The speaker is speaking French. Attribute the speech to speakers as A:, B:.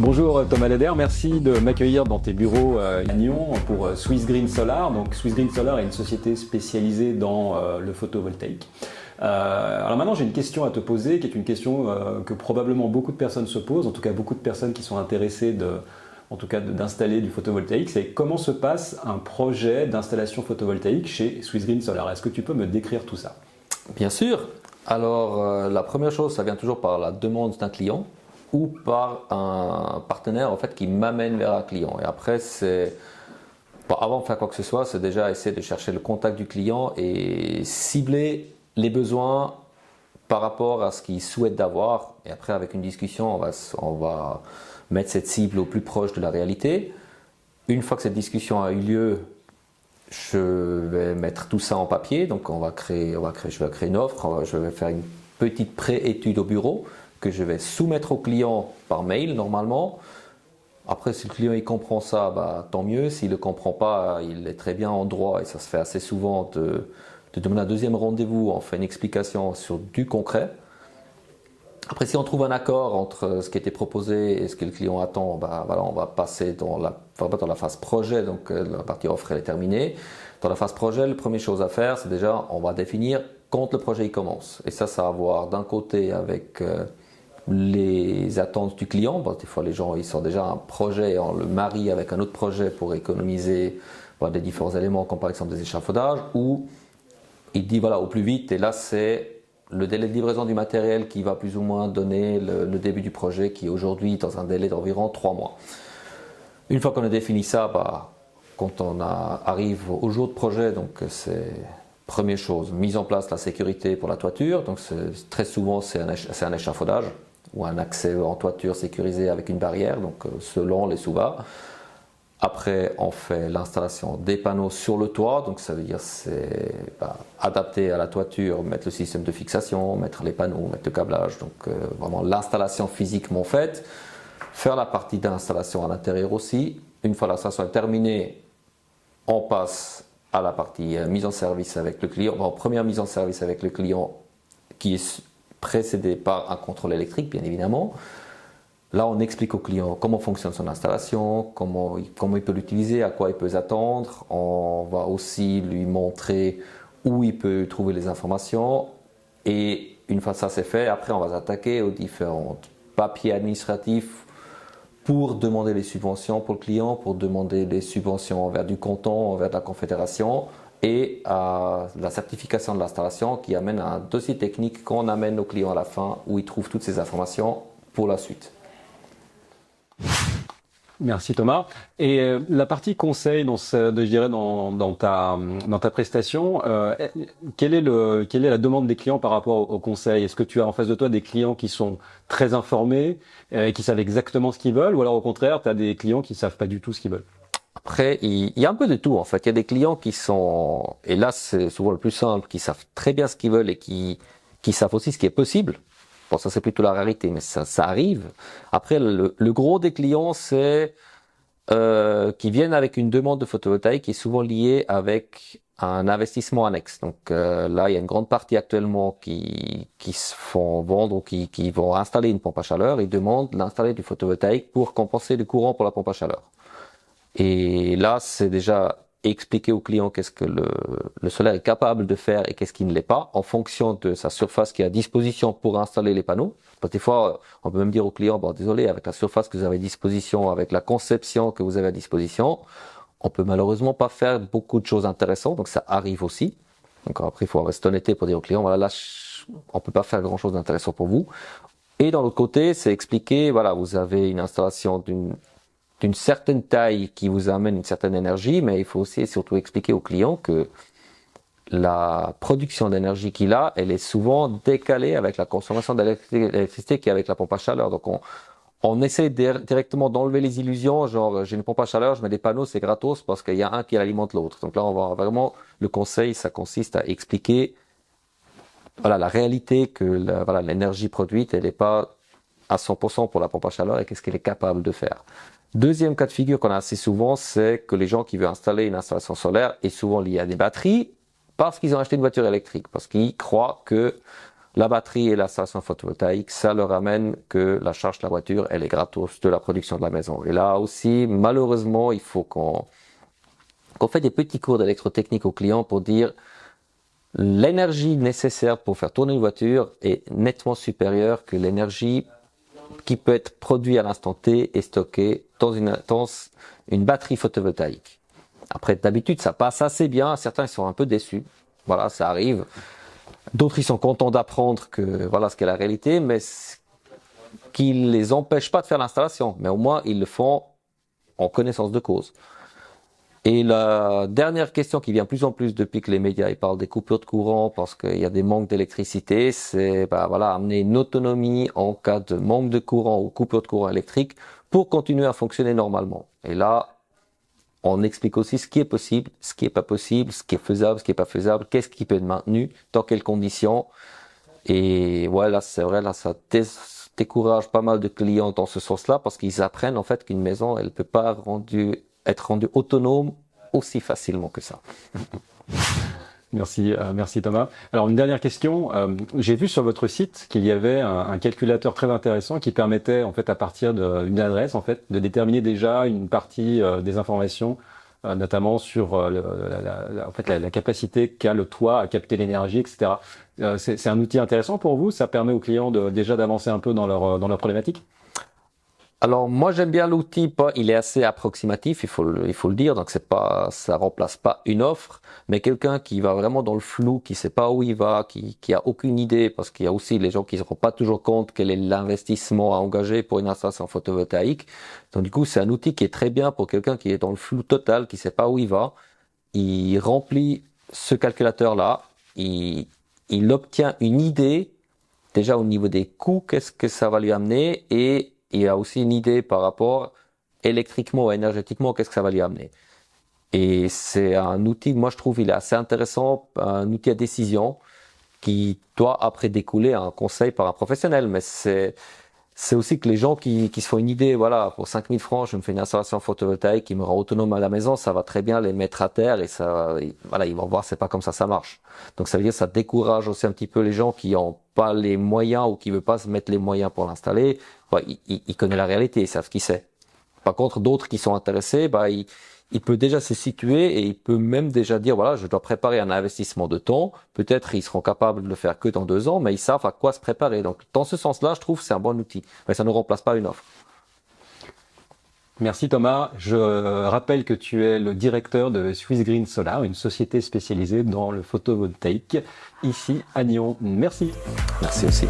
A: Bonjour Thomas Leder, merci de m'accueillir dans tes bureaux à Lyon pour Swiss Green Solar. Donc Swiss Green Solar est une société spécialisée dans le photovoltaïque. Alors maintenant j'ai une question à te poser qui est une question que probablement beaucoup de personnes se posent, en tout cas beaucoup de personnes qui sont intéressées d'installer du photovoltaïque. C'est comment se passe un projet d'installation photovoltaïque chez Swiss Green Solar. Est-ce que tu peux me décrire tout ça?
B: Bien sûr. Alors la première chose, ça vient toujours par la demande d'un client ou par un partenaire en fait qui m'amène vers un client. Et après, avant de faire quoi que ce soit, c'est déjà essayer de chercher le contact du client et cibler les besoins par rapport à ce qu'il souhaite d'avoir. Et après, avec une discussion, on va mettre cette cible au plus proche de la réalité. Une fois que cette discussion a eu lieu, je vais mettre tout ça en papier. Donc, je vais créer une offre. Je vais faire une petite pré-étude au bureau que je vais soumettre au client par mail normalement. Après, si le client il comprend ça, tant mieux. S'il ne le comprend pas, il est très bien en droit et ça se fait assez souvent de demander un deuxième rendez-vous. On fait une explication sur du concret. Après, si on trouve un accord entre ce qui était proposé et ce que le client attend, on va passer dans la phase projet. Donc, la partie offre elle est terminée. Dans la phase projet, la première chose à faire, c'est déjà, on va définir quand le projet il commence. Et ça va avoir d'un côté avec les attentes du client. Des fois, les gens ils sortent déjà un projet et on le marie avec un autre projet pour économiser des différents éléments, comme par exemple des échafaudages, ou il dit voilà au plus vite. Et là, c'est le délai de livraison du matériel qui va plus ou moins donner le début du projet, qui est aujourd'hui dans un délai d'environ 3 mois. Une fois qu'on a défini ça, quand on arrive au jour de projet, donc c'est première chose, mise en place la sécurité pour la toiture. Donc très souvent c'est un échafaudage ou un accès en toiture sécurisé avec une barrière, donc selon les sous-bas. Après, on fait l'installation des panneaux sur le toit, donc ça veut dire c'est adapter à la toiture, mettre le système de fixation, mettre les panneaux, mettre le câblage, donc vraiment l'installation physiquement faite. Faire la partie d'installation à l'intérieur aussi. Une fois l'installation est terminée, on passe à la partie mise en service avec le client. Première mise en service avec le client qui est précédée par un contrôle électrique, bien évidemment. Là, on explique au client comment fonctionne son installation, comment il peut l'utiliser, à quoi il peut s'attendre. On va aussi lui montrer où il peut trouver les informations. Et une fois ça c'est fait, après on va s'attaquer aux différents papiers administratifs pour demander les subventions pour le client, pour demander les subventions envers du canton, envers la confédération et à la certification de l'installation qui amène à un dossier technique qu'on amène au client à la fin où il trouve toutes ces informations pour la suite.
A: Merci Thomas. Et la partie conseil dans ta prestation, quelle est la demande des clients par rapport au conseil? Est-ce que tu as en face de toi des clients qui sont très informés et qui savent exactement ce qu'ils veulent, ou alors au contraire, tu as des clients qui savent pas du tout ce qu'ils veulent?
B: Après, il y a un peu de tout en fait. Il y a des clients qui sont, et là c'est souvent le plus simple, qui savent très bien ce qu'ils veulent et qui savent aussi ce qui est possible. Bon, ça c'est plutôt la rarité, mais ça arrive. Après, le gros des clients, c'est qui viennent avec une demande de photovoltaïque qui est souvent liée avec un investissement annexe. Donc là, il y a une grande partie actuellement qui se font vendre ou qui vont installer une pompe à chaleur. Ils demandent d'installer du photovoltaïque pour compenser le courant pour la pompe à chaleur. Et là, c'est déjà expliquer au client qu'est-ce que le solaire est capable de faire et qu'est-ce qui ne l'est pas en fonction de sa surface qui est à disposition pour installer les panneaux. Parce que des fois, on peut même dire au client, désolé, avec la surface que vous avez à disposition, avec la conception que vous avez à disposition, on peut malheureusement pas faire beaucoup de choses intéressantes, donc ça arrive aussi. Donc après, il faut rester honnête pour dire au client, voilà, là, on peut pas faire grand-chose d'intéressant pour vous. Et dans l'autre côté, c'est expliquer, voilà, vous avez une installation d'une certaine taille qui vous amène une certaine énergie, mais il faut aussi et surtout expliquer au client que la production d'énergie qu'il a, elle est souvent décalée avec la consommation d'électricité qu'il y a avec la pompe à chaleur. Donc on essaie directement d'enlever les illusions, genre j'ai une pompe à chaleur, je mets des panneaux, c'est gratos parce qu'il y a un qui alimente l'autre. Donc là on va vraiment, le conseil, ça consiste à expliquer la réalité que l'énergie produite, elle n'est pas à 100% pour la pompe à chaleur et qu'est-ce qu'elle est capable de faire. Deuxième cas de figure qu'on a assez souvent, c'est que les gens qui veulent installer une installation solaire est souvent lié à des batteries parce qu'ils ont acheté une voiture électrique, parce qu'ils croient que la batterie et l'installation photovoltaïque, ça leur amène que la charge de la voiture, elle est gratos de la production de la maison. Et là aussi, malheureusement, il faut qu'on fait des petits cours d'électrotechnique aux clients pour dire l'énergie nécessaire pour faire tourner une voiture est nettement supérieure que l'énergie qui peut être produite à l'instant T et stockée dans une batterie photovoltaïque. Après, d'habitude, ça passe assez bien. Certains, ils sont un peu déçus. Voilà, ça arrive. D'autres, ils sont contents d'apprendre que voilà ce qu'est la réalité, mais qui ne les empêche pas de faire l'installation. Mais au moins, ils le font en connaissance de cause. Et la dernière question qui vient plus en plus depuis que les médias ils parlent des coupures de courant parce qu'il y a des manques d'électricité, c'est amener une autonomie en cas de manque de courant ou coupure de courant électrique pour continuer à fonctionner normalement. Et là, on explique aussi ce qui est possible, ce qui est pas possible, ce qui est faisable, ce qui est pas faisable, qu'est-ce qui peut être maintenu, dans quelles conditions. Et voilà, c'est vrai, là, ça décourage pas mal de clients dans ce sens-là parce qu'ils apprennent en fait qu'une maison, elle peut pas être rendue autonome aussi facilement que ça.
A: Merci Thomas. Alors une dernière question. J'ai vu sur votre site qu'il y avait un calculateur très intéressant qui permettait en fait à partir d'une adresse en fait de déterminer déjà une partie des informations, notamment sur la capacité qu'a le toit à capter l'énergie, etc. C'est un outil intéressant pour vous. Ça permet aux clients déjà d'avancer un peu dans leur problématique.
B: Alors moi j'aime bien l'outil, il est assez approximatif, il faut le dire, donc ça remplace pas une offre, mais quelqu'un qui va vraiment dans le flou, qui sait pas où il va, qui a aucune idée, parce qu'il y a aussi les gens qui se rendent pas toujours compte quel est l'investissement à engager pour une installation photovoltaïque. Donc du coup c'est un outil qui est très bien pour quelqu'un qui est dans le flou total, qui sait pas où il va. Il remplit ce calculateur là, il obtient une idée déjà au niveau des coûts, qu'est-ce que ça va lui amener, et il a aussi une idée par rapport électriquement, énergétiquement, qu'est-ce que ça va lui amener. Et c'est un outil, moi je trouve, il est assez intéressant, un outil à décision qui doit après découler un conseil par un professionnel. Mais c'est aussi que les gens qui se font une idée, voilà, pour 5 000 francs, je me fais une installation photovoltaïque qui me rend autonome à la maison, ça va très bien les mettre à terre et ça, voilà, ils vont voir, c'est pas comme ça marche. Donc ça veut dire que ça décourage aussi un petit peu les gens qui ont pas les moyens ou qui veulent pas se mettre les moyens pour l'installer. Il connaît la réalité, ils savent ce qu'il sait. Par contre, d'autres qui sont intéressés, il peut déjà se situer et il peut même déjà dire, voilà, je dois préparer un investissement de temps. Peut-être ils seront capables de le faire que dans 2 ans, mais ils savent à quoi se préparer. Donc, dans ce sens-là, je trouve que c'est un bon outil. Mais ça ne remplace pas une offre.
A: Merci Thomas. Je rappelle que tu es le directeur de Swiss Green Solar, une société spécialisée dans le photovoltaïque ici à Nyon. Merci.
B: Merci aussi.